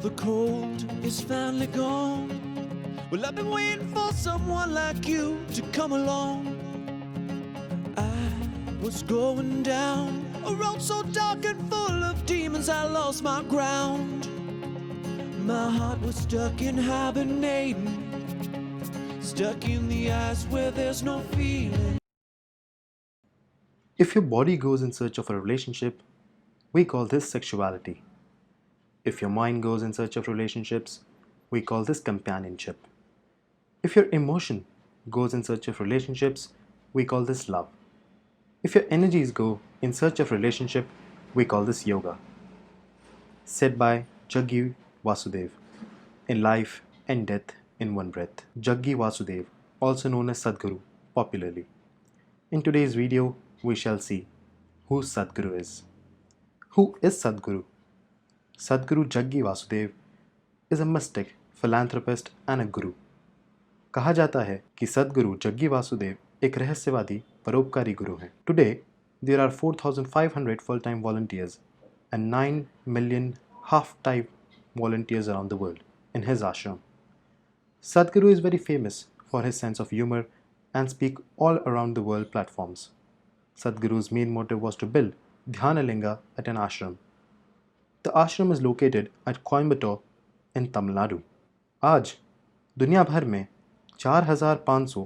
The cold is finally gone. Well, I've been waiting for someone like you to come along. I was going down a road so dark and full of demons, I lost my ground. My heart was stuck in hibernating, stuck in the ice where there's no feeling. If your body goes in search of a relationship, we call this sexuality. If your mind goes in search of relationships, we call this companionship. If your emotion goes in search of relationships, we call this love. If your energies go in search of relationship, we call this yoga. Said by Jaggi Vasudev, in life and death in one breath. Jaggi Vasudev, also known as Sadhguru, popularly. In today's video, we shall see who Sadhguru is. Who is Sadhguru? Sadhguru Jaggi Vasudev is a mystic, philanthropist and a guru. कहा जाता है कि सद्गुरु जग्गी वासुदेव एक रहस्यवादी परोपकारी गुरु हैं. Today, there are 4,500 full-time volunteers and 9 million half-time volunteers around the world in his ashram. Sadhguru is very famous for his sense of humor and speak all around the world platforms. Sadhguru's main motive was to build Dhyanalinga at an ashram. The ashram is located at Coimbatore in Tamil Nadu. आज दुनिया भर में 4,500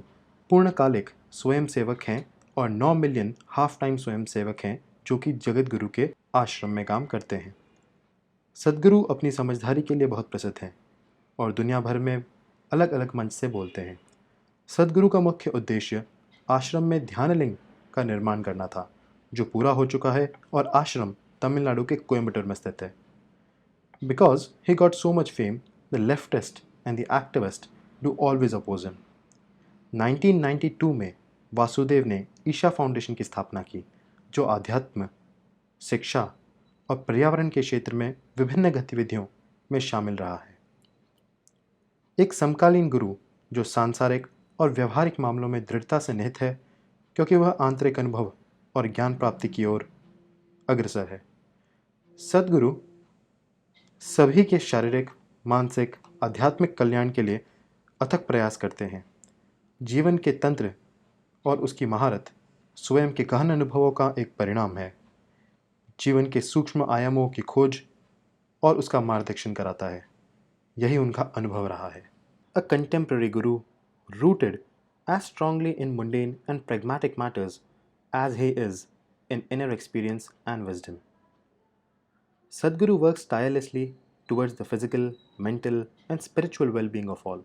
पूर्णकालिक स्वयंसेवक हैं और 9 million half time स्वयंसेवक हैं जो कि जगत गुरु के आश्रम में काम करते हैं. सद्गुरु अपनी समझदारी के लिए बहुत प्रसिद्ध हैं और दुनिया भर में अलग अलग मंच से बोलते हैं. सद्गुरु का मुख्य उद्देश्य आश्रम में ध्यानलिंग का निर्माण करना था, जो पूरा हो चुका है और आश्रम तमिलनाडु के कोयम्बटूर में स्थित है. Because he got so much fame, the leftist and the activist do always oppose him. 1992 में वासुदेव ने ईशा फाउंडेशन की स्थापना की, जो आध्यात्म, शिक्षा और पर्यावरण के क्षेत्र में विभिन्न गतिविधियों में शामिल रहा है. एक समकालीन गुरु जो सांसारिक और व्यवहारिक मामलों में दृढ़ता से निहित है, क्योंकि वह आंतरिक अनुभव और ज्ञान प्राप्ति की ओर अग्रसर है. सद्गुरु सभी के शारीरिक, मानसिक, आध्यात्मिक कल्याण के लिए अथक प्रयास करते हैं. जीवन के तंत्र और उसकी महारत स्वयं के गहन अनुभवों का एक परिणाम है. जीवन के सूक्ष्म आयामों की खोज और उसका मार्गदर्शन कराता है. यही उनका अनुभव रहा है. अ contemporary Guru rooted as strongly in mundane and pragmatic matters as he is in inner experience and wisdom. Sadhguru works tirelessly towards the physical, mental, and spiritual well-being of all.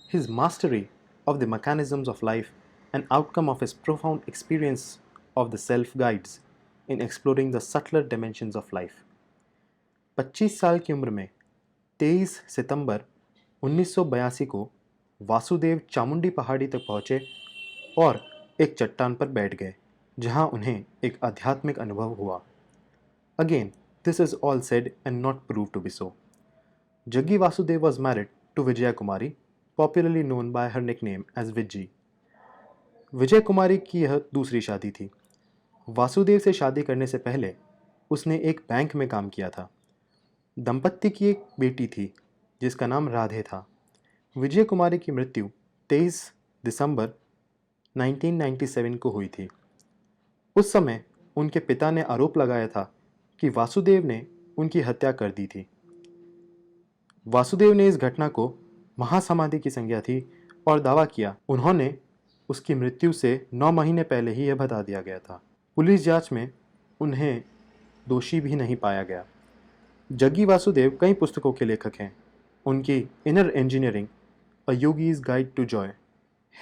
His mastery of the mechanisms of life, an outcome of his profound experience of the self, guides in exploring the subtler dimensions of life. 25 साल की उम्र में 23 सितंबर 1982 को वासुदेव चामुंडी पहाड़ी तक पहुँचे और एक चट्टान पर बैठ गए, जहाँ उन्हें एक आध्यात्मिक अनुभव हुआ. Again, this is all said and not proved to be so. Jaggi Vasudev was married to Vijaya Kumari, popularly known by her nickname as Vijji. विजय कुमारी की यह दूसरी शादी थी. वासुदेव से शादी करने से पहले उसने एक बैंक में काम किया था. दंपत्ति की एक बेटी थी जिसका नाम राधे था. विजय कुमारी की मृत्यु 23 दिसंबर 1997 को हुई थी. उस समय उनके पिता ने आरोप लगाया था कि वासुदेव ने उनकी हत्या कर दी थी. वासुदेव ने इस घटना को महासमाधि की संज्ञा थी और दावा किया उन्होंने उसकी मृत्यु से 9 महीने पहले ही यह बता दिया गया था. पुलिस जांच में उन्हें दोषी भी नहीं पाया गया. जग्गी वासुदेव कई पुस्तकों के लेखक हैं. उनकी inner engineering, a yogi's guide to joy,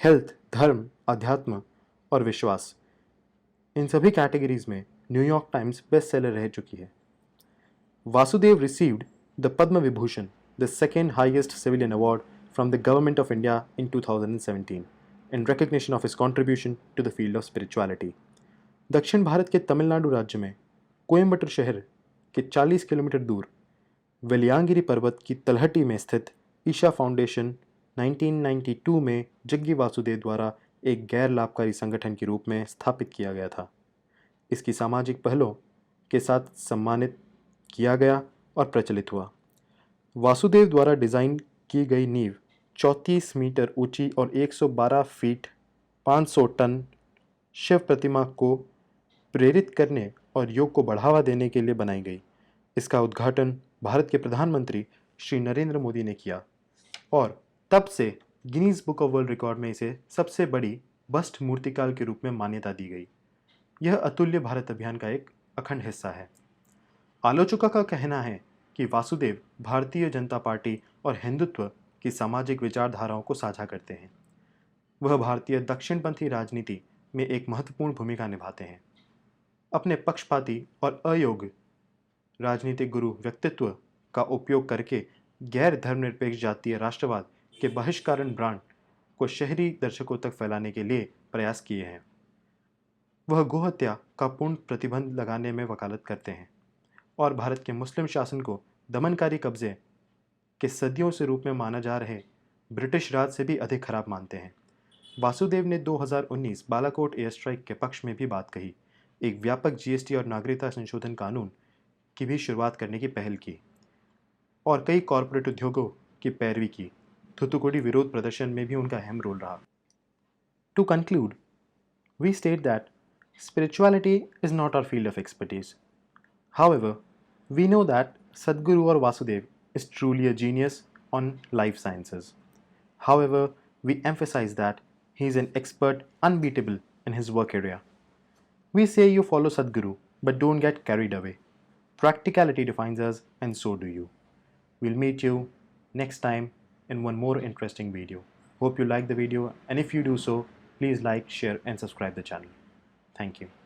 health, धर्म, अध्यात्म और विश्वास, इन सभी कैटेगरीज में न्यूयॉर्क टाइम्स बेस्ट सेलर रह चुकी है. Vasudev received the Padma Vibhushan, the second highest civilian award from the Government of India in 2017, in recognition of his contribution to the field of spirituality. दक्षिण भारत के तमिलनाडु राज्य में कोयम्बटूर शहर के 40 किलोमीटर दूर वेलियांगिरी पर्वत की तलहटी में स्थित ईशा फाउंडेशन 1992 में जग्गी वासुदेव द्वारा एक गैर लाभकारी संगठन के रूप में स्थापित किया गया था. इसकी सामाजिक पहलों के साथ सम्मानित किया गया और प्रचलित हुआ. वासुदेव द्वारा डिज़ाइन की गई नींव 34 मीटर ऊंची और 112 फीट 500 टन शिव प्रतिमा को प्रेरित करने और योग को बढ़ावा देने के लिए बनाई गई। इसका उद्घाटन भारत के प्रधानमंत्री श्री नरेंद्र मोदी ने किया और तब से Guinness book of world record में इसे सबसे बड़ी बस्ट मूर्तिकाल के रूप में मान्यता दी गई। यह अतुल्य भारत अभियान का एक अखंड हिस्सा है। आलोचकों का कहना है कि वासुदेव भारतीय जनता पार्टी और हिंदुत्व की सामाजिक विचारधाराओं को साझा करते हैं। वह भारतीय दक्षिणपंथी राजनीति में एक महत्वपूर्ण भूमिका निभाते हैं। अपने पक्षपाती और अयोग्य राजनीतिक गुरु व्यक्तित्व का उपयोग करके गैर धर्मनिरपेक्ष जातीय राष्ट्रवाद के बहिष्करण ब्रांड को शहरी दर्शकों तक फैलाने के लिए प्रयास किए हैं। वह गोहत्या का पूर्ण प्रतिबंध लगाने में वकालत करते हैं और भारत के मुस्लिम शासन को दमनकारी कब्जे के सदियों से रूप में माना जा रहे ब्रिटिश राज से भी अधिक खराब मानते हैं। वासुदेव ने 2019 बालाकोट एयर स्ट्राइक के पक्ष में भी बात कही, एक व्यापक जीएसटी और नागरिकता संशोधन कानून की भी शुरुआत करने की पहल की और कई कॉरपोरेट उद्योगों की पैरवी की। थूथुकुडी विरोध प्रदर्शन में भी उनका अहम रोल रहा। To conclude, we state that spirituality is not our field of expertise. However, we know that Sadhguru or Vasudev is truly a genius on life sciences. However, we emphasize that he is an expert unbeatable in his work area. We say you follow Sadhguru, but don't get carried away. Practicality defines us, and so do you. We'll meet you next time in one more interesting video. Hope you like the video, and if you do so, please like, share, and subscribe the channel. Thank you.